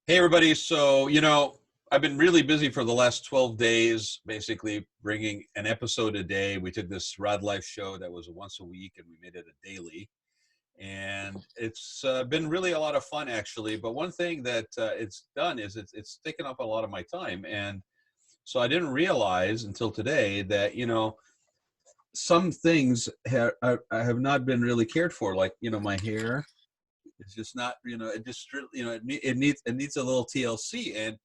Hey, everybody. So, I've been really busy for the last 12 days, basically bringing an episode a day. We took this Raad Life show that was once a week and we made it a daily. And it's been really a lot of fun, actually. But one thing that it's done is it's taken up a lot of my time. And so I didn't realize until today that, some things I have not been really cared for, like, my hair. It's just not, it just, it needs a little TLC. And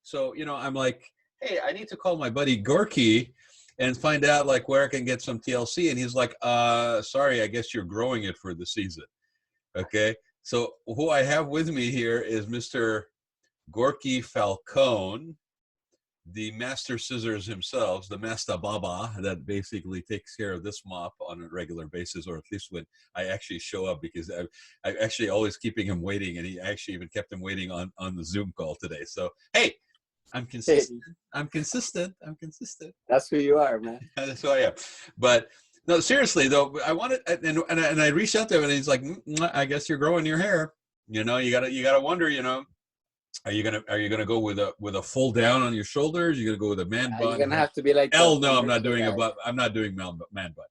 so, I'm like, hey, I need to call my buddy Gorky and find out like where I can get some TLC. And he's like, sorry, I guess you're growing it for the season. Okay. So who I have with me here is Mr. Gorky Falcon, the master scissors himself, the master baba that basically takes care of this mop on a regular basis, or at least when I actually show up, because I actually always keeping him waiting, and he actually even kept him waiting on the Zoom call today. So, hey, I'm Hey, consistent. I'm consistent. I'm consistent. that's who you are, man. That's who I am. But no, seriously though, I wanted, and I reached out to him, and he's like, I guess you're growing your hair. You gotta wonder, Are you gonna go with a full down on your shoulders? You're gonna go with a man You're bun? gonna have to be like the Hell no, I'm not commercial doing a guy. butt. I'm not doing man bun.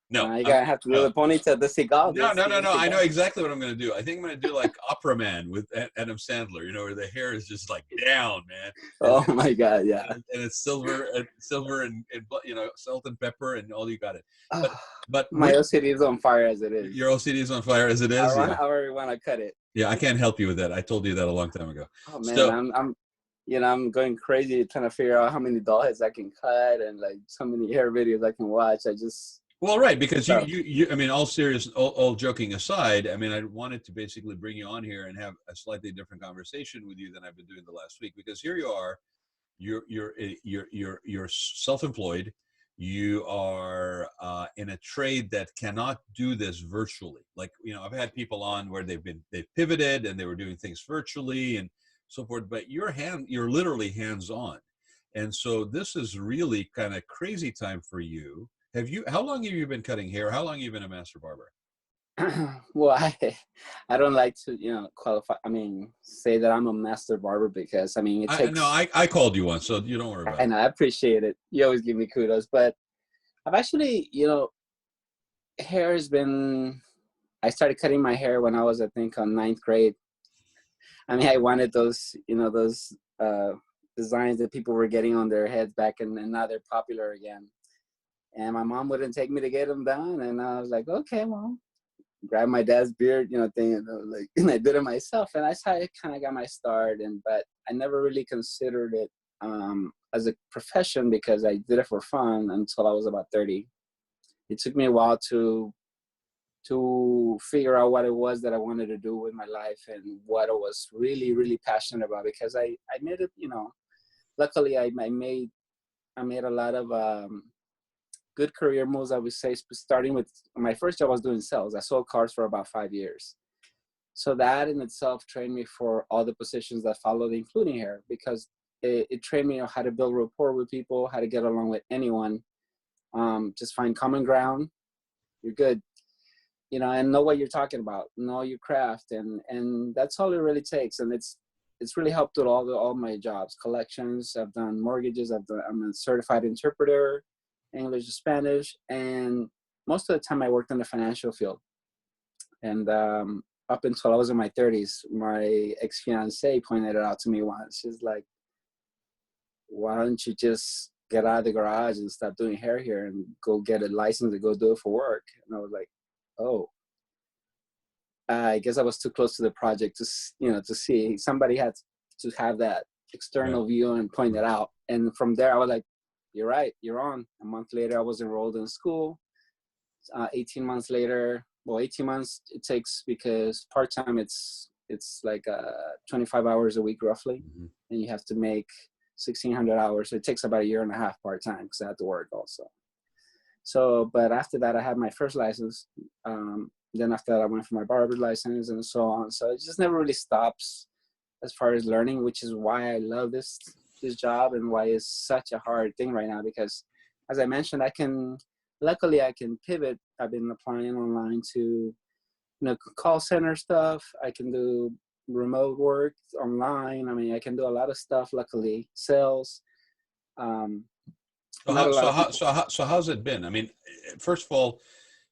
No, You I'm gotta have to do no. the ponytail, the cigar, No, no, no, the no. I know cigar. exactly what I'm going to do. I think I'm going to do like Opera Man with Adam Sandler, where the hair is just like down, man, and Oh my God, yeah. it's silver and salt and pepper and all you got it. But Oh, but my with OCD is on fire as it is. your OCD is on fire as it is, yeah, I already want to cut it. yeah. I can't help you with that. I told you that a long time ago. Oh man, So I'm going crazy trying to figure out how many doll heads I can cut and like so many hair videos I can watch. well, right, because So I mean, all joking aside, I mean, I wanted to basically bring you on here and have a slightly different conversation with you than I've been doing the last week, because here you are, you're self-employed, you are in a trade that cannot do this virtually. Like, I've had people on where they've pivoted and they were doing things virtually and so forth, but you're literally hands-on. And so this is really kind of crazy time for you. How long have you been cutting hair? How long have you been a master barber? well, I don't like to qualify. I mean, say that I'm a master barber because I mean it I no, takes. I called you once, so you don't worry about it. And I appreciate it. You always give me kudos, but I've actually, hair has been. I started cutting my hair when I was, I think, on ninth grade. I mean, I wanted those, those designs that people were getting on their heads back, and now they're popular again. And my mom wouldn't take me to get them done, and I was like, okay, mom. Grab my dad's beard, thing, and and I did it myself, and that's how I kind of got my start. But I never really considered it as a profession because I did it for fun until I was about 30. It took me a while to figure out what it was that I wanted to do with my life and what I was really, really passionate about, because I made it, luckily I made a lot of good career moves, I would say, starting with my first job. I was doing sales. I sold cars for about 5 years. So that in itself trained me for all the positions that followed, including hair, because it trained me on how to build rapport with people, how to get along with anyone, just find common ground. You're good. And know what you're talking about, know your craft, and that's all it really takes. And it's really helped with all my jobs, collections. I've done mortgages. I'm a certified interpreter, English to Spanish, and most of the time I worked in the financial field. And up until I was in my 30s, my ex-fiance pointed it out to me once. She's like, "Why don't you just get out of the garage and stop doing hair here and go get a license and go do it for work?" And I was like, oh, I guess I was too close to the project to see. Somebody had to have that Right. external view and point it out. And from there, I was like, you're right, you're on. A month later, I was enrolled in school. 18 months later, well, 18 months it takes because part-time, it's like 25 hours a week roughly. Mhm. And you have to make 1,600 hours. So it takes about a year and a half part-time because I had to work also. So, but after that, I had my first license. Then after that, I went for my barber license and so on. So it just never really stops as far as learning, which is why I love this job and why it's such a hard thing right now. Because as I mentioned, luckily I can pivot. I've been applying online to, call center stuff. I can do remote work, online. I mean, I can do a lot of stuff, luckily, sales. Um, Not a lot of people. So how's it been? I mean, first of all,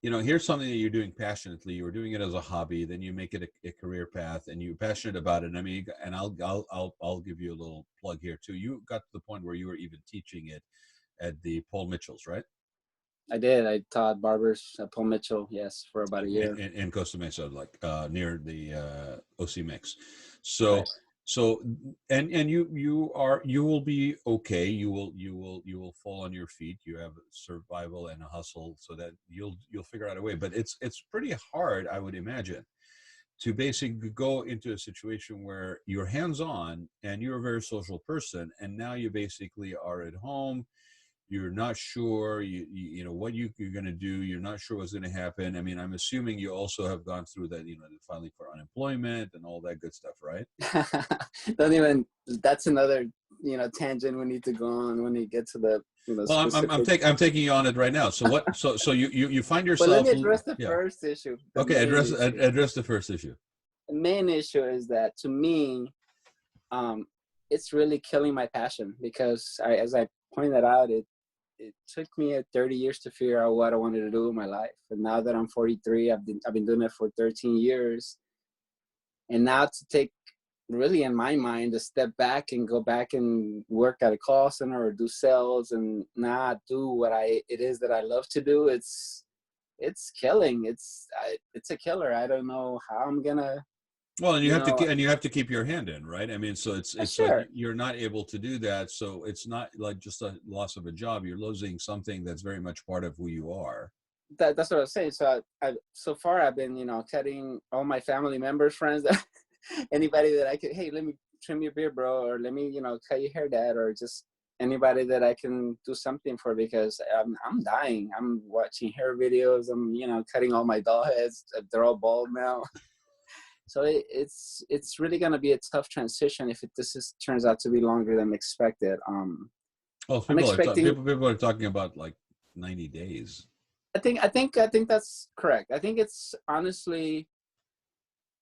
here's something that you're doing passionately. You were doing it as a hobby, then you make it a career path, and you're passionate about it. I mean, and I'll give you a little plug here too. You got to the point where you were even teaching it at the Paul Mitchell's, right? I did. I taught barbers at Paul Mitchell, yes, for about a year. In Costa Mesa, like near the OC Mix. So Right. so and you will be okay. You will fall on your feet. You have survival and a hustle, so that you'll figure out a way. But it's pretty hard, I would imagine, to basically go into a situation where you're hands-on and you're a very social person, and now you basically are at home. You're not sure you know what you're going to do. You're not sure what's going to happen. I mean, I'm assuming you also have gone through that, the filing for unemployment and all that good stuff, right? Don't even, that's another, tangent we need to go on when we get to the, Well, specific. I'm taking you on it right now. So what? So you find But let yourself. me address the Yeah. first issue. Okay, address the first issue. The main issue is that, to me, it's really killing my passion, because as I pointed out, it took me 30 years to figure out what I wanted to do with my life. And now that I'm 43, I've been doing it for 13 years. And now to take, really, in my mind, a step back and go back and work at a call center or do sales and not do what it is that I love to do, it's killing. It's a killer. I don't know how I'm gonna. Well, and you have to keep your hand in, right? I mean, so it's Sure. like you're not able to do that. So it's not like just a loss of a job. You're losing something that's very much part of who you are. That's what I was saying. So so far I've been, cutting all my family members, friends, anybody that I could. Hey, let me trim your beard, bro, or let me, cut your hair, dad, or just anybody that I can do something for, because I'm dying. I'm watching hair videos. I'm, cutting all my doll heads. They're all bald now. So it's really going to be a tough transition if this turns out to be longer than expected. Well, people are talking about like 90 days. I think that's correct. I think it's honestly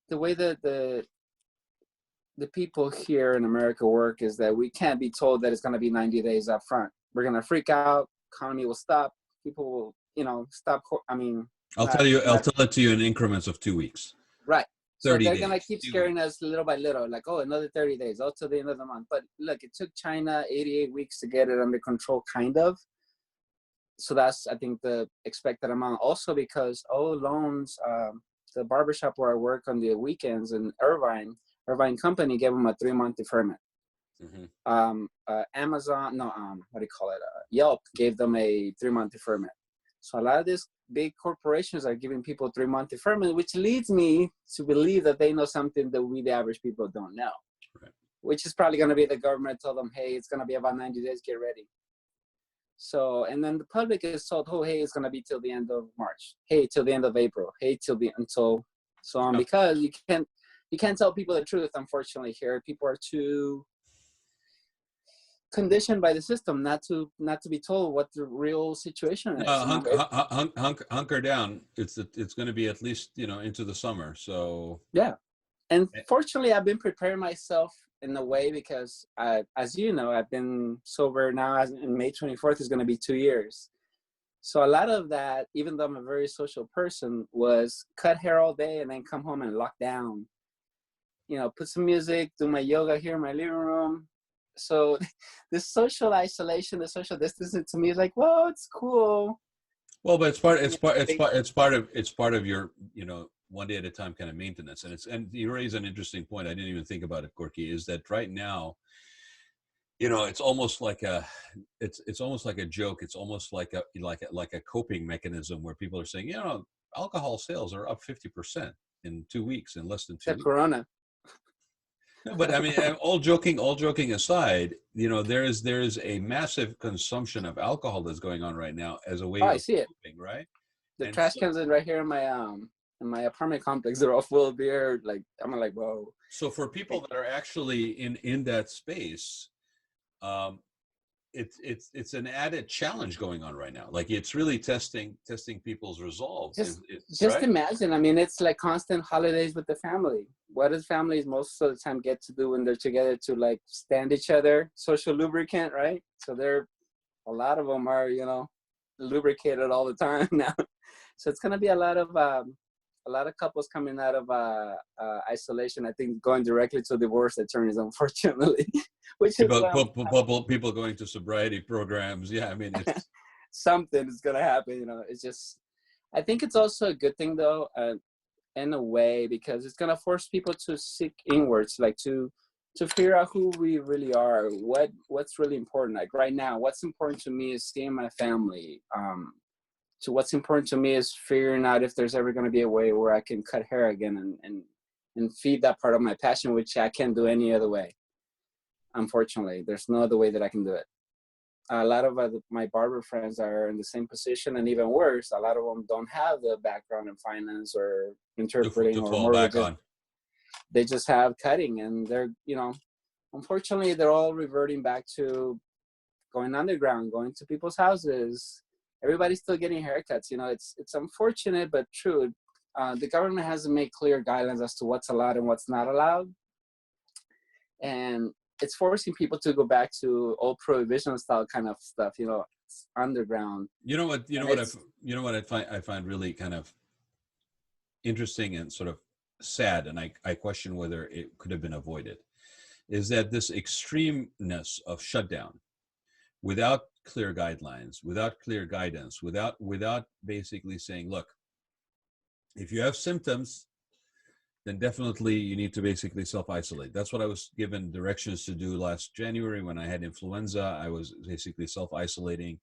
the way that the people here in America work is that we can't be told that it's going to be 90 days up front. We're going to freak out. Economy will stop. People will, stop. I mean, I'll tell it to you in increments of 2 weeks. Right. 30 so they're days. Gonna keep scaring us little by little, like, oh, another 30 days, oh, till the end of the month. But look, it took China 88 weeks to get it under control, kind of. So that's, I think, the expected amount. Also because loans, the barbershop where I work on the weekends in Irvine company gave them a 3-month deferment. Mm-hmm. Amazon, what do you call it? Yelp gave them a 3-month deferment. So a lot of these big corporations are giving people 3-month deferment, which leads me to believe that they know something that we, the average people, don't know. Right. Which is probably going to be the government told them, hey, it's going to be about 90 days, get ready. So, and then the public is told, oh, hey, it's going to be till the end of March. Hey, till the end of April. Hey, until so on. Because you can't tell people the truth, unfortunately, here. People are too conditioned by the system not to be told what the real situation is. Hunker down. It's going to be at least, into the summer. So yeah. And fortunately, I've been preparing myself in a way, because as you know, I've been sober now, as in May 24th is going to be 2 years. So a lot of that, even though I'm a very social person, was cut hair all day and then come home and lock down, put some music, do my yoga here in my living room. So the social isolation, the social distancing, to me is like, well, it's cool. Well, but it's part of your, one day at a time kind of maintenance. And you raise an interesting point. I didn't even think about it, Gorky, is that right now, it's almost like it's almost like a joke. It's almost like a coping mechanism where people are saying, alcohol sales are up 50% in 2 weeks, in less than 2 weeks. Corona. No, but I mean, all joking aside, there is a massive consumption of alcohol that's going on right now as a way of I see coping, right? The trash cans are right here in my apartment complex. They're all full of beer. Like, I'm like, whoa. So for people that are actually in that space, it's an added challenge going on right now. Like it's really testing people's resolve. Just Right? imagine. I mean, it's like constant holidays with the family. What does families most of the time get to do when they're together? To like stand each other, social lubricant, right? So a lot of them are, you know, lubricated all the time now. So it's gonna be a lot of couples coming out of isolation. I think going directly to divorce attorneys, unfortunately, which is People going to sobriety programs. Yeah, I mean, it's something is gonna happen. You know, it's just. I think it's also a good thing though, in a way, because it's gonna force people to seek inwards, like to figure out who we really are, what's really important. Like right now, what's important to me is seeing my family. So what's important to me is figuring out if there's ever going to be a way where I can cut hair again and feed that part of my passion, which I can't do any other way. Unfortunately, there's no other way that I can do it. A lot of my barber friends are in the same position, and even worse, a lot of them don't have the background in finance or interpreting to or fall back on. They just have cutting, and they're, you know, unfortunately, they're all reverting back to going underground, going to people's houses. Everybody's still getting haircuts. You know, it's unfortunate, but true. The government hasn't made clear guidelines as to what's allowed and what's not allowed. And it's forcing people to go back to old prohibition style kind of stuff, you know, underground. You know what I find really kind of interesting and sort of sad, and I question whether it could have been avoided, is that this extremeness of shutdown without clear guidelines, without clear guidance, without basically saying, look, if you have symptoms, then definitely you need to basically self-isolate. That's what I was given directions to do last January when I had influenza. I was basically self-isolating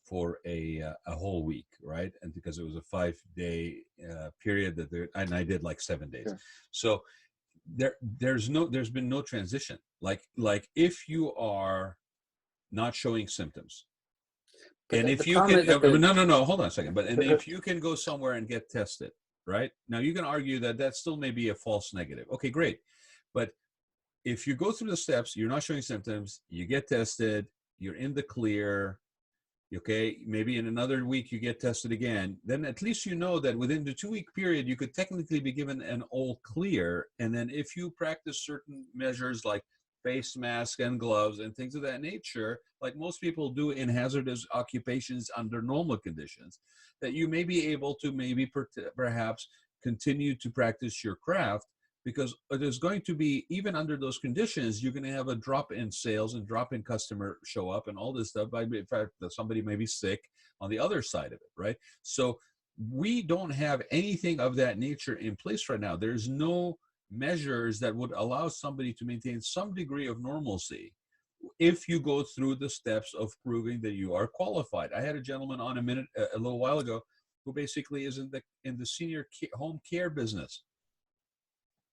for a whole week, right? And because it was a 5-day period and I did like 7 days. Sure. So there's been no transition. Like if you are not showing symptoms, but and if you can, no, hold on a second. But and if you can go somewhere and get tested, right? Now you can argue that still may be a false negative. Okay, great. But if you go through the steps, you're not showing symptoms, you get tested, you're in the clear, okay, maybe in another week you get tested again, then at least you know that within the 2-week period, you could technically be given an all clear. And then if you practice certain measures like face mask and gloves and things of that nature, like most people do in hazardous occupations under normal conditions, that you may be able to perhaps continue to practice your craft, because there's going to be, even under those conditions, you're going to have a drop in sales and drop in customer show up and all this stuff. In fact, somebody may be sick on the other side of it, right? So we don't have anything of that nature in place right now. There's no measures that would allow somebody to maintain some degree of normalcy if you go through the steps of proving that you are qualified. I had a gentleman on a little while ago who basically is in the senior home care business,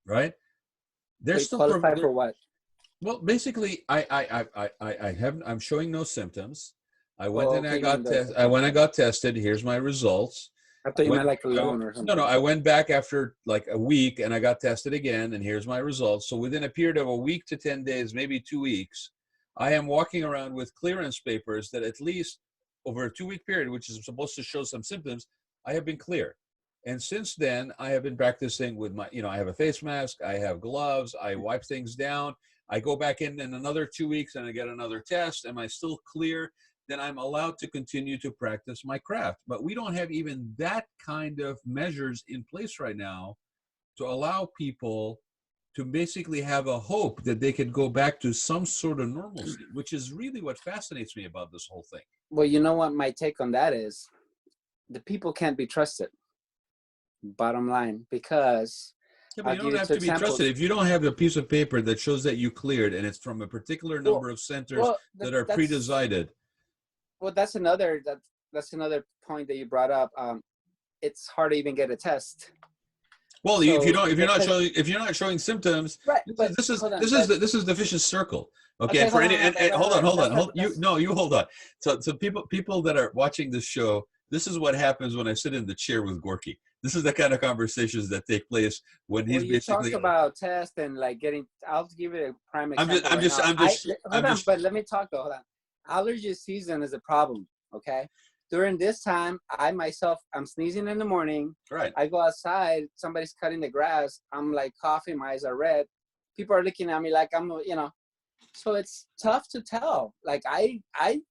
right? They're still qualified for what? Well, basically, I'm showing no symptoms. I went and I got tested. Here's my results. I thought you meant like a loan or something. No, I went back after like a week and I got tested again, and here's my results. So within a period of a week to 10 days, maybe 2 weeks, I am walking around with clearance papers that at least over a 2-week period, which is supposed to show some symptoms, I have been clear. And since then, I have been practicing with my, I have a face mask, I have gloves, I wipe things down. I go back in another 2 weeks and I get another test. Am I still clear? Then I'm allowed to continue to practice my craft. But we don't have even that kind of measures in place right now to allow people to basically have a hope that they could go back to some sort of normalcy, which is really what fascinates me about this whole thing. Well, you know what my take on that is? The people can't be trusted. Bottom line, because yeah, but you don't have to be trusted if you don't have a piece of paper that shows that you cleared and it's from a particular number of centers that are pre-decided. Well, that's another point that you brought up. It's hard to even get a test. Well, so, if you're not showing symptoms, right? This is the vicious circle. Okay, hold on. You hold on. So people that are watching this show, this is what happens when I sit in the chair with Gorky. This is the kind of conversations that take place when he's basically. You talked about test and like getting. I'll give you a prime example. But let me talk though. Hold on. allergy season is a problem, okay? During this time, I myself, I'm sneezing in the morning. Right. I go outside, somebody's cutting the grass. I'm like coughing, my eyes are red. People are looking at me like I'm, you know, so it's tough to tell. Like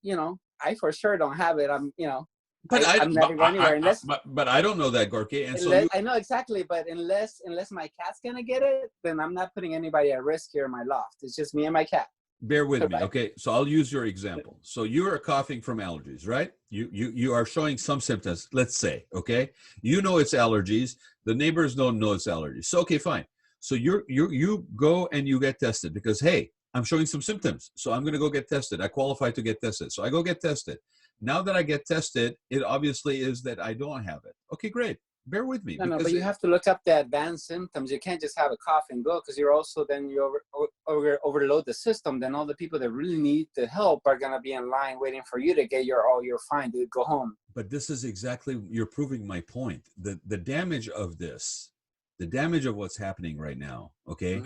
you know, I for sure don't have it. I'm, you know, But I'm never going anywhere unless, but I don't know that, Gorky. And so unless I know exactly, but unless my cat's gonna get it, then I'm not putting anybody at risk here in my loft. It's just me and my cat. bear with me, Right. okay? So I'll use your example. So you are coughing from allergies, right? You are showing some symptoms, let's say, okay? You know it's allergies. The neighbors don't know it's allergies. So okay, fine. So you go and you get tested because, hey, I'm showing some symptoms, so I'm going to go get tested. I qualify to get tested, so I go get tested. Now that I get tested, it obviously is that I don't have it. Okay, great. Bear with me. No, but you have to look up the advanced symptoms. You can't just have a cough and go, because you're also, then you overload the system. Then all the people that really need the help are going to be in line waiting for you to get you're fine, dude, go home. But this is exactly, you're proving my point. The damage of this, the damage of what's happening right now, okay,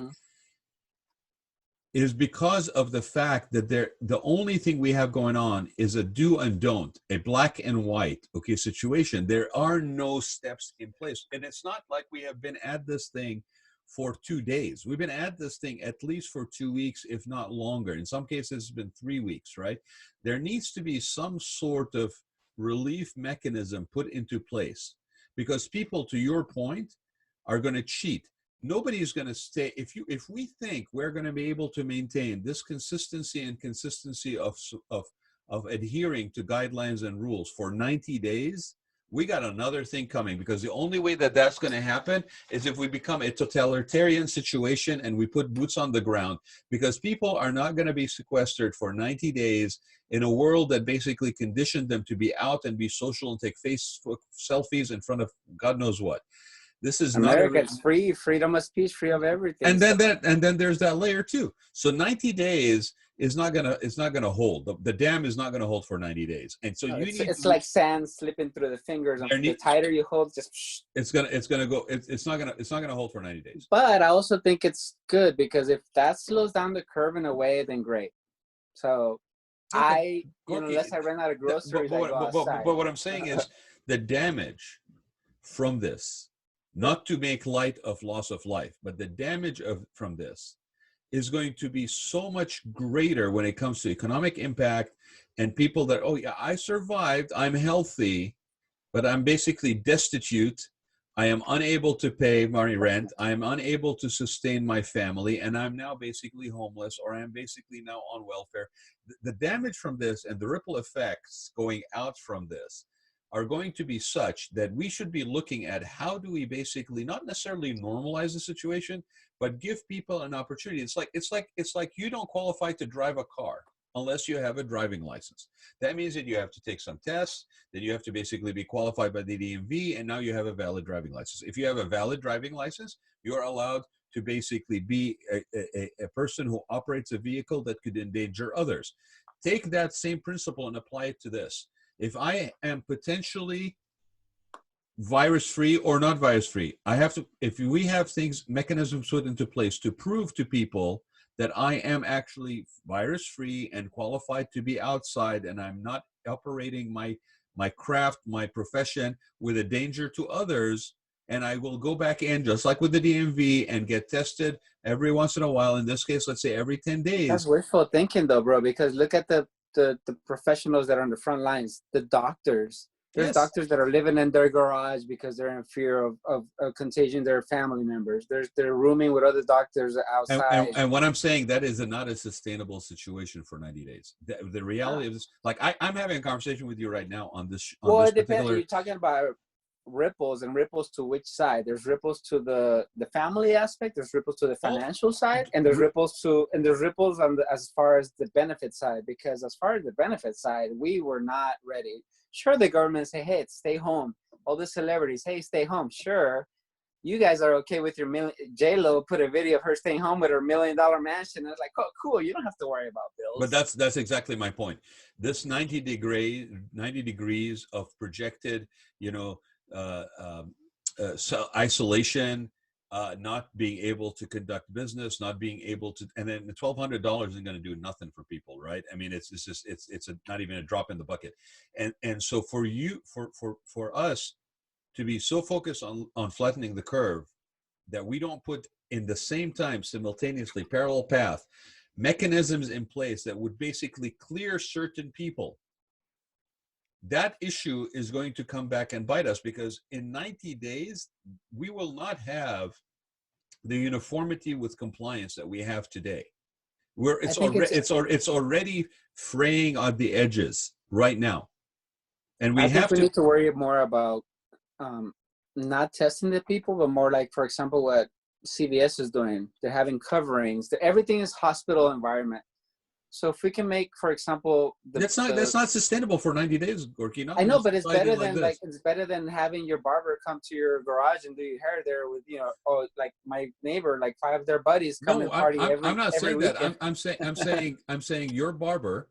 is because of the fact that the only thing we have going on is a do and don't, a black and white, okay, situation. There are no steps in place. And it's not like we have been at this thing for 2 days. We've been at this thing at least for 2 weeks, if not longer. In some cases, it's been 3 weeks, right? There needs to be some sort of relief mechanism put into place, because people, to your point, are going to cheat. Nobody's going to stay. If we think we're going to be able to maintain this consistency and consistency of adhering to guidelines and rules for 90 days, we got another thing coming, because the only way that that's going to happen is if we become a totalitarian situation and we put boots on the ground, because people are not going to be sequestered for 90 days in a world that basically conditioned them to be out and be social and take Facebook selfies in front of God knows what. This is America. It's free, freedom of speech, free of everything. And then there's that layer too. So 90 days is not gonna hold. The dam is not gonna hold for 90 days. And so it's like sand slipping through the fingers. The tighter you hold, just it's not gonna hold for 90 days. But I also think it's good, because if that slows down the curve in a way, then great. So Gorky, unless I run out of groceries, but what I'm saying is the damage from this, not to make light of loss of life, but the damage from this is going to be so much greater when it comes to economic impact and people that, oh yeah, I survived, I'm healthy, but I'm basically destitute. I am unable to pay my rent. I am unable to sustain my family, and I'm now basically homeless, or I'm basically now on welfare. The damage from this and the ripple effects going out from this are going to be such that we should be looking at how do we basically not necessarily normalize the situation, but give people an opportunity. It's like you don't qualify to drive a car unless you have a driving license. That means that you have to take some tests, then you have to basically be qualified by the DMV, and now you have a valid driving license. If you have a valid driving license, you're allowed to basically be a person who operates a vehicle that could endanger others. Take that same principle and apply it to this. If I am potentially virus-free or not virus-free, I have to, if we have mechanisms put into place to prove to people that I am actually virus-free and qualified to be outside, and I'm not operating my craft, my profession with a danger to others, and I will go back in, just like with the DMV, and get tested every once in a while. In this case, let's say every 10 days. That's wishful thinking though, bro, because look at the professionals that are on the front lines, the doctors. There's doctors that are living in their garage because they're in fear of contagion their family members. They're rooming with other doctors outside. And what I'm saying, that is not a sustainable situation for 90 days. The reality of this, like I'm having a conversation with you right now on this. Well, it depends. You're talking about ripples, and ripples to which side? There's ripples to the family aspect, there's ripples to the financial side, and there's ripples on as far as the benefit side, because as far as the benefit side, we were not ready. Sure, the government say, hey, stay home. All the celebrities, hey, stay home. Sure, you guys are okay with your J-Lo put a video of her staying home with her $1 million mansion. It's like, oh, cool, you don't have to worry about bills. But that's exactly my point. This 90 degrees of projected, so isolation, not being able to conduct business, not being able to, and then the $1,200 isn't going to do nothing for people, right? I mean, it's just not even a drop in the bucket, and so for us to be so focused on flattening the curve that we don't put in the same time simultaneously parallel path mechanisms in place that would basically clear certain people, that issue is going to come back and bite us, because in 90 days we will not have the uniformity with compliance that we have today. Where it's already fraying on the edges right now, and I think we need to worry more about not testing the people, but more like, for example, what CVS is doing. They're having coverings. Everything is hospital environment. So if we can make, for example, that's not sustainable for 90 days, Gorky. I know, but it's better than it's better than having your barber come to your garage and do your hair there with, you know, or like my neighbor, like 5 of their buddies come and party I'm not saying weekend. that. I'm saying your barber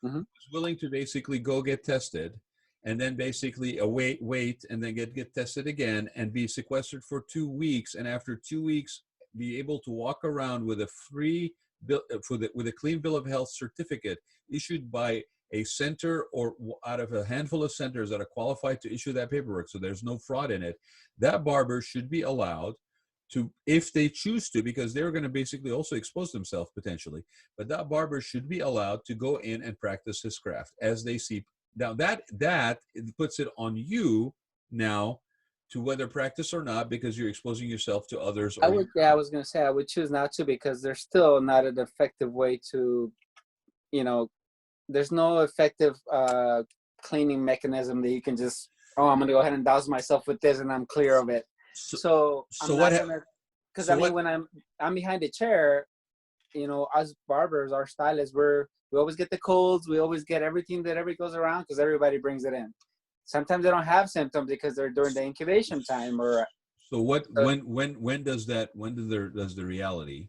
mm-hmm. is willing to basically go get tested, and then basically wait, and then get tested again, and be sequestered for 2 weeks, and after 2 weeks be able to walk around with a free bill with a clean bill of health certificate issued by a center or out of a handful of centers that are qualified to issue that paperwork, so there's no fraud in it. That barber should be allowed to, if they choose to, because they're going to basically also expose themselves potentially, but that barber should be allowed to go in and practice his craft as they see. Now that puts it on you now to whether practice or not, because you're exposing yourself to others. I was going to say I would choose not to, because there's still not an effective way to, you know, there's no effective cleaning mechanism that you can just, oh, I'm going to go ahead and douse myself with this and I'm clear of it. So I'm not going to, because I mean, when I'm behind the chair, you know, us barbers, our stylists, we always get the colds. We always get everything that ever goes around, because everybody brings it in. Sometimes they don't have symptoms because they're during the incubation time. Or so what? When does the reality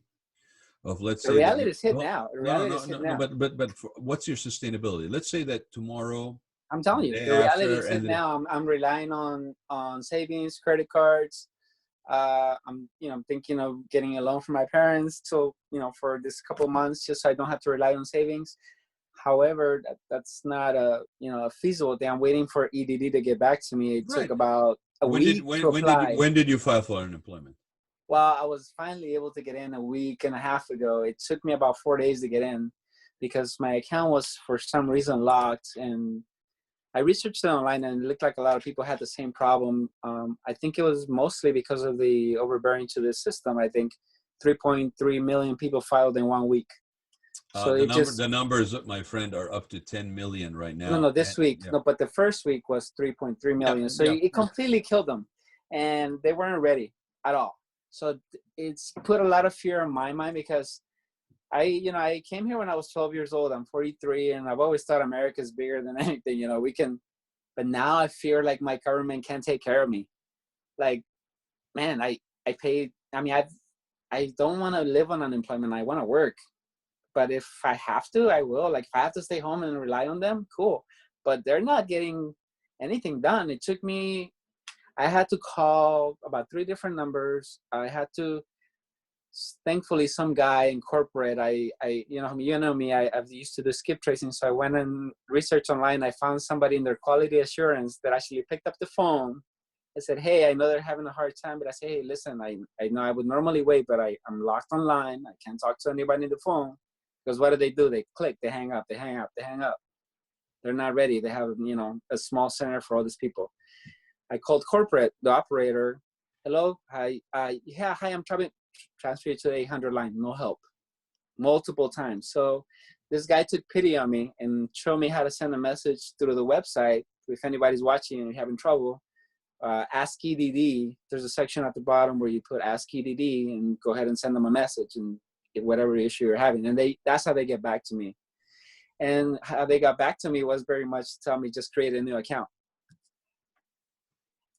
of, let's say, the reality is hit now. But what's your sustainability? Let's say that tomorrow. I'm telling you, the reality is hit now. I'm relying on savings, credit cards. I'm thinking of getting a loan from my parents, so, you know, for this couple of months, just so I don't have to rely on savings. However, that's not a feasible thing. I'm waiting for EDD to get back to me. It took about a week to apply. When did you file for unemployment? Well, I was finally able to get in a week and a half ago. It took me about 4 days to get in, because my account was for some reason locked, and I researched it online, and it looked like a lot of people had the same problem. I think it was mostly because of the overbearing to this system. I think 3.3 million people filed in 1 week. So the numbers, my friend, are up to 10 million right now. No, this week. Yeah. No, but the first week was 3.3 million. It completely killed them, and they weren't ready at all. So it's put a lot of fear in my mind, because I came here when I was 12 years old. I'm 43, and I've always thought America's bigger than anything. You know, but now I fear like my government can't take care of me. Like, man, I don't want to live on unemployment. I want to work. But if I have to, I will. Like, if I have to stay home and rely on them, cool. But they're not getting anything done. It took me, I had to call about 3 different numbers. I had to, thankfully, some guy in corporate, you know me, I've used to do skip tracing. So I went and researched online. I found somebody in their quality assurance that actually picked up the phone. I said, hey, I know they're having a hard time, but I say, hey, listen, I know I would normally wait, but I'm locked online. I can't talk to anybody on the phone. Because what do? They click, they hang up, they hang up, they hang up. They're not ready. They have, a small center for all these people. I called corporate, the operator. Hello, hi, hi, I'm trying to transfer you to the 800 line. No help. Multiple times. So this guy took pity on me and showed me how to send a message through the website. If anybody's watching and you're having trouble, ask EDD. There's a section at the bottom where you put ask EDD and go ahead and send them a message and whatever issue you're having. And that's how they get back to me. And how they got back to me was very much to tell me just create a new account.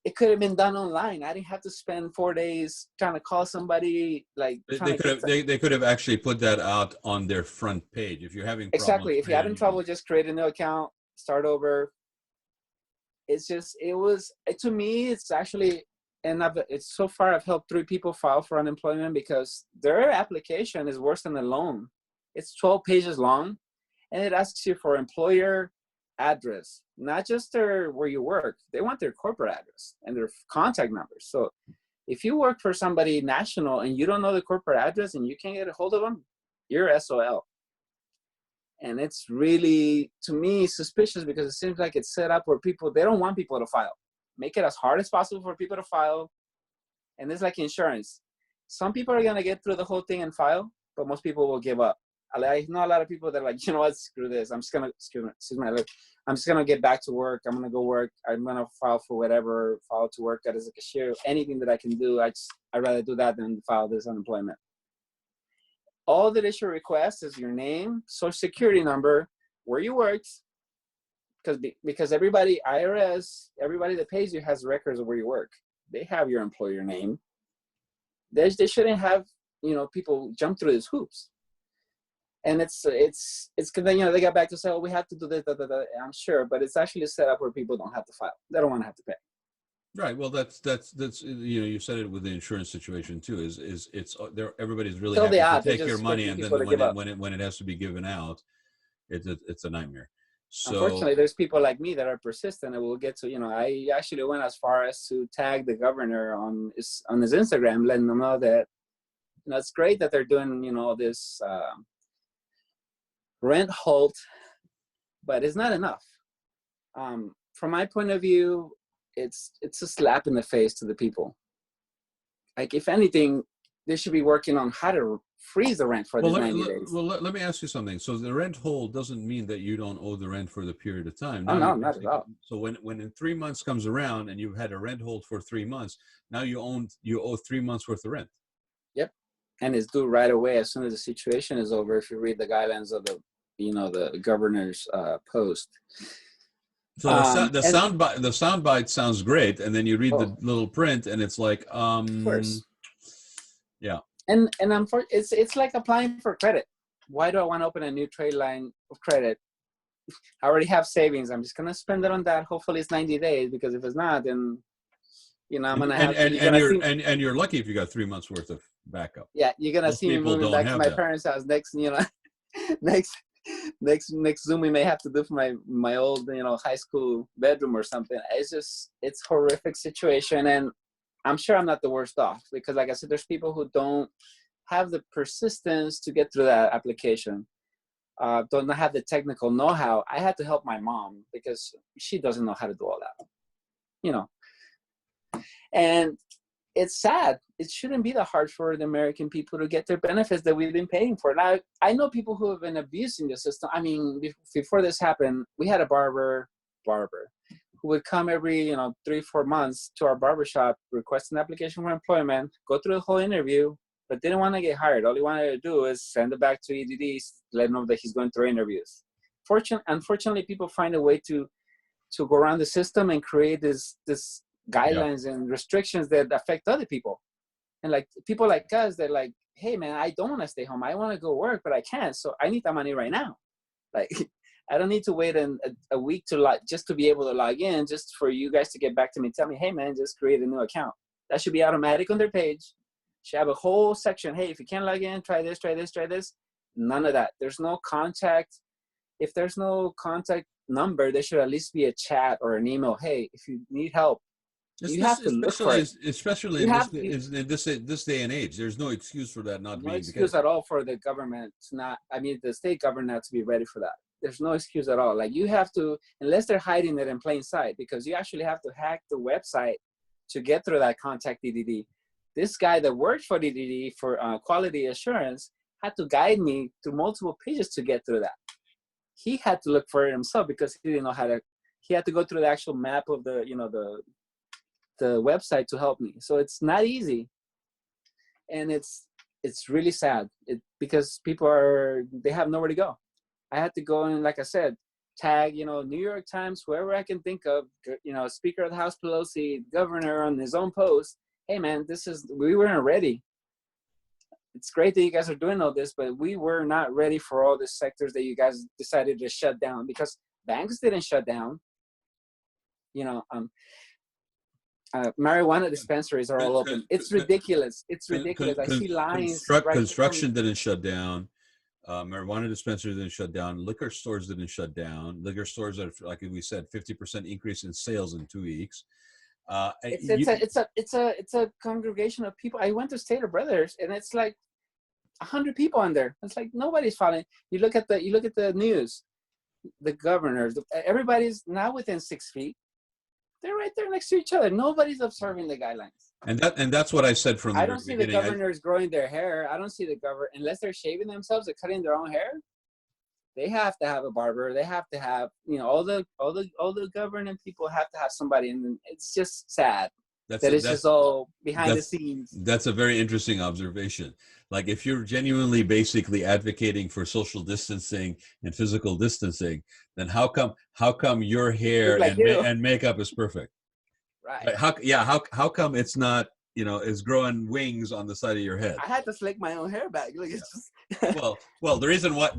It could have been done online. I didn't have to spend 4 days trying to call somebody. Like they could have actually put that out on their front page. If you're having problems, exactly. If you're having trouble, just create a new account, start over. It's just, to me, it's actually and it's so far I've helped 3 people file for unemployment because their application is worse than a loan. It's 12 pages long, and it asks you for employer address, not just where you work. They want their corporate address and their contact numbers. So if you work for somebody national and you don't know the corporate address and you can't get a hold of them, you're SOL. And it's really, to me, suspicious because it seems like it's set up where they don't want people to file. Make it as hard as possible for people to file. And it's like insurance. Some people are going to get through the whole thing and file, but most people will give up. I know a lot of people that are like, you know what, screw this. I'm just going to, I'm just going to get back to work. I'm going to go work. I'm going to file for whatever, file to work as a cashier, anything that I can do. I'd rather do that than file this unemployment. All that issue request is your name, social security number, where you worked, because everybody, IRS, everybody that pays you has records of where you work. They have your employer name. They shouldn't have, people jump through these hoops. And it's because then, they got back to say, oh, we have to do this, I'm sure, but it's actually set up where people don't have to file. They don't want to have to pay. Right. Well, that's you said it with the insurance situation too. Is it's there? Everybody's really So happy to take your money, and then when it has to be given out, it's a nightmare. So unfortunately, there's people like me that are persistent, and we'll get to. I actually went as far as to tag the governor on his Instagram, letting them know that it's great that they're doing this rent halt, but it's not enough. From my point of view, it's a slap in the face to the people. Like, if anything, they should be working on how to freeze the rent for the 90 days. Well, let me ask you something. So the rent hold doesn't mean that you don't owe the rent for the period of time. No, not at all. So when in 3 months comes around and you've had a rent hold for 3 months, now you owe 3 months worth of rent. Yep, and it's due right away as soon as the situation is over. If you read the guidelines of the governor's post. So the soundbite sounds great, and then you read the little print, and it's like, of course. Yeah. And it's like applying for credit. Why do I want to open a new trade line of credit? I already have savings. I'm just gonna spend it on that. Hopefully it's 90 days, because if it's not, then I'm gonna have. And you're lucky if you got 3 months worth of backup. Yeah, you're gonna see me moving back to my parents' house next. Next Zoom we may have to do for my old high school bedroom or something. It's horrific situation, and I'm sure I'm not the worst off, because like I said, there's people who don't have the persistence to get through that application, don't have the technical know-how. I had to help my mom because she doesn't know how to do all that, and it's sad. It shouldn't be that hard for the American people to get their benefits that we've been paying for. Now, I know people who have been abusing the system. I mean, before this happened, we had a barber who would come every 3-4 months to our barbershop, request an application for employment, go through the whole interview, but didn't want to get hired. All he wanted to do is send it back to EDD, let him know that he's going through interviews. Unfortunately, people find a way to go around the system and create this guidelines and restrictions that affect other people. And like people like us, they're like, hey man, I don't want to stay home. I want to go work, but I can't. So I need that money right now. Like, I don't need to wait a week just to be able to log in, just for you guys to get back to me. Tell me, hey man, just create a new account. That should be automatic on their page. Should have a whole section. Hey, if you can't log in, try this, try this, try this. None of that. There's no contact. If there's no contact number, there should at least be a chat or an email. Hey, if you need help, you have to look for it. Especially in this day and age, there's no excuse for that not being the case. No excuse at all for the government the state government not to be ready for that. There's no excuse at all. Like, you have to, unless they're hiding it in plain sight, because you actually have to hack the website to get through that contact EDD. This guy that worked for EDD for quality assurance had to guide me through multiple pages to get through that. He had to look for it himself because he didn't know how to. He had to go through the actual map of the website to help me. So it's not easy, and it's really sad because people they have nowhere to go. I had to go and, like I said, tag New York Times, whoever I can think of, Speaker of the House Pelosi, governor on his own post. Hey man, we weren't ready. It's great that you guys are doing all this, but we were not ready for all the sectors that you guys decided to shut down, because banks didn't shut down. Marijuana dispensaries are all open. It's ridiculous. It's ridiculous. I see lines. Construction didn't shut down. Marijuana dispensaries didn't shut down. Liquor stores didn't shut down. Liquor stores are, like we said, 50% increase in sales in 2 weeks. It's a congregation of people. I went to Stater Brothers, and it's like 100 people on there. It's like nobody's following. You look at the news. The governors, everybody's now within 6 feet. They're right there next to each other. Nobody's observing the guidelines. And that's what I said from the I very don't see beginning. the governors growing their hair. I don't see the governor unless they're shaving themselves or cutting their own hair. They have to have a barber. They have to have, all the governing people have to have somebody, and it's just sad that it's just all behind the scenes. That's a very interesting observation. Like, if you're genuinely basically advocating for social distancing and physical distancing, then how come your hair and makeup is perfect? Right. Like, how come it's not, is growing wings on the side of your head? I had to slick my own hair back. Like, it's just well, the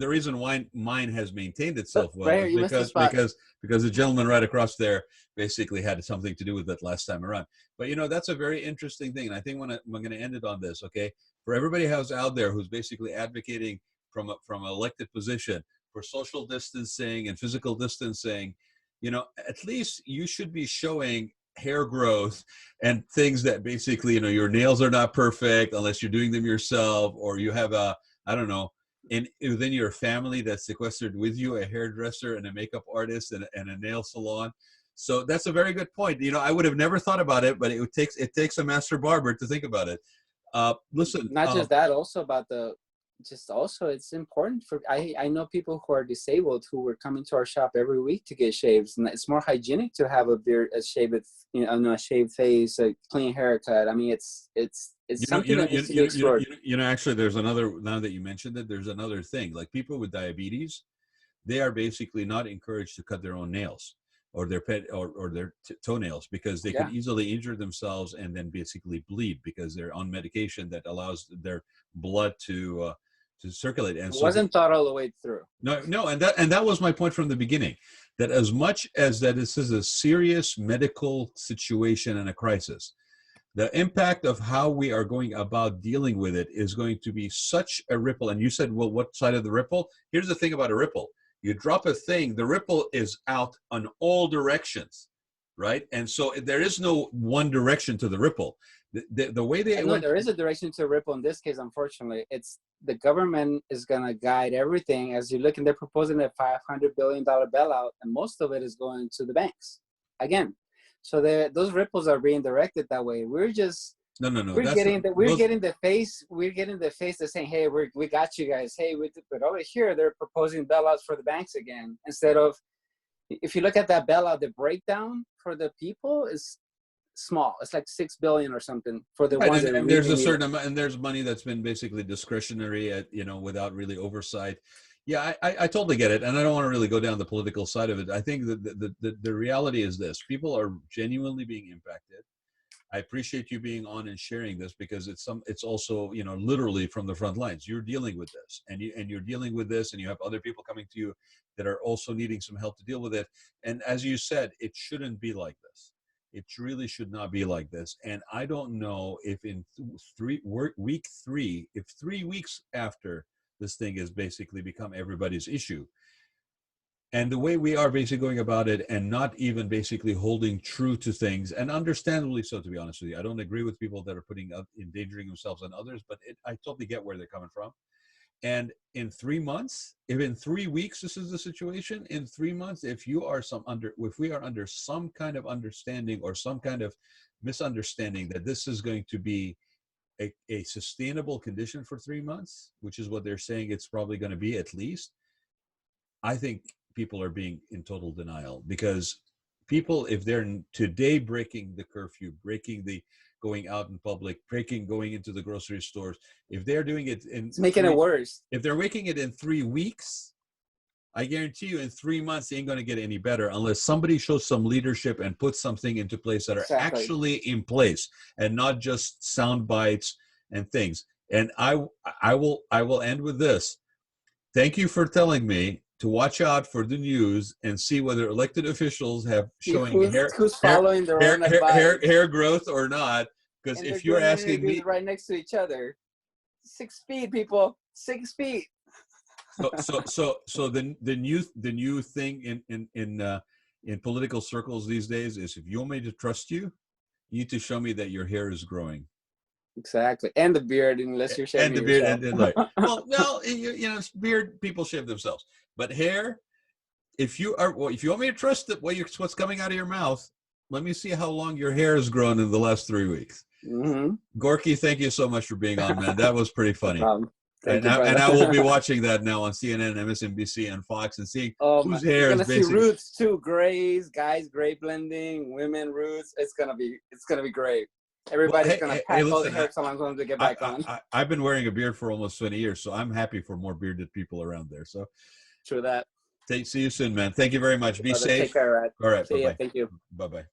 reason why mine has maintained itself well right here, is because the gentleman right across there basically had something to do with it last time around. But that's a very interesting thing, and I think I'm going to end it on this. Okay, for everybody who's out there who's basically advocating from an elected position for social distancing and physical distancing, at least you should be showing hair growth and things that basically, your nails are not perfect unless you're doing them yourself, or you have within your family that's sequestered with you, a hairdresser and a makeup artist and a nail salon. So that's a very good point. I would have never thought about it, but it takes a master barber to think about it. Listen, not just that, also about it's important for, I know people who are disabled who were coming to our shop every week to get shaves, and it's more hygienic to have a shaved face, a clean haircut. I mean, it's something that needs to be explored. Actually, there's another, now that you mentioned it, there's another thing. Like, people with diabetes, they are basically not encouraged to cut their own nails or their toenails, because they could easily injure themselves and then basically bleed, because they're on medication that allows their blood to circulate. And it wasn't thought all the way through. No, and that was my point from the beginning, that as much as that this is a serious medical situation and a crisis, the impact of how we are going about dealing with it is going to be such a ripple. And you said, well, what side of the ripple? Here's the thing about a ripple. You drop a thing, the ripple is out on all directions, right? And so there is no one direction to the ripple. The way there is a direction to a ripple in this case. Unfortunately, it's the government is going to guide everything. As you look, and they're proposing a $500 billion bailout, and most of it is going to the banks again. So those ripples are being directed that way. We're just We're getting the face that's saying, hey, we got you guys. Hey, but over here they're proposing bailouts for the banks again, instead of, if you look at that bailout, the breakdown for the people is small. It's like $6 billion or something for the ones that and there's a certain amount, and there's money that's been basically discretionary without really oversight. Yeah, I totally get it, and I don't want to really go down the political side of it. I think that the reality is this: people are genuinely being impacted. I appreciate you being on and sharing this, because it's also, literally from the front lines. You're dealing with this, and you're dealing with this, and you have other people coming to you that are also needing some help to deal with it. And as you said, it shouldn't be like this. It really should not be like this. And I don't know if in week 3, if 3 weeks after this thing has basically become everybody's issue, and the way we are basically going about it, and not even basically holding true to things, and understandably so, to be honest with you. I don't agree with people that are endangering themselves and others, but I totally get where they're coming from. And in 3 months, if in 3 weeks this is the situation, in 3 months, if we are under some kind of understanding or some kind of misunderstanding that this is going to be a sustainable condition for 3 months, which is what they're saying it's probably going to be at least, I think people are being in total denial, because people, if they're today breaking the curfew, breaking the going out in public, going into the grocery stores, if they're doing it it's making it worse. If they're making it in 3 weeks, I guarantee you in 3 months, it ain't going to get any better unless somebody shows some leadership and puts something into place that are actually in place, and not just sound bites and things. And I will end with this. Thank you for telling me to watch out for the news and see whether elected officials have showing who's following their own advice. hair growth or not. Because if you're asking me, right next to each other, 6 feet, people, 6 feet. So the new thing in political circles these days is, if you want me to trust you, you need to show me that your hair is growing. Exactly, and the beard, unless you're shaving and the beard, yourself. and like, well, you know, beard people shave themselves, but hair. If you want me to trust what's coming out of your mouth, let me see how long your hair has grown in the last 3 weeks. Mm-hmm. Gorky, thank you so much for being on, man. That was pretty funny. And I will be watching that now on CNN, MSNBC, and Fox, and seeing whose hair is basically. You're gonna see roots too, grays, guys, gray blending, women roots. It's gonna be great. Everybody's gonna pack all the hair salons to get back on. I've been wearing a beard for almost 20 years, so I'm happy for more bearded people around there. So, true that. See you soon, man. Thank you very much. Be safe. Take care, Raad. All right. See ya. Thank you. Bye-bye.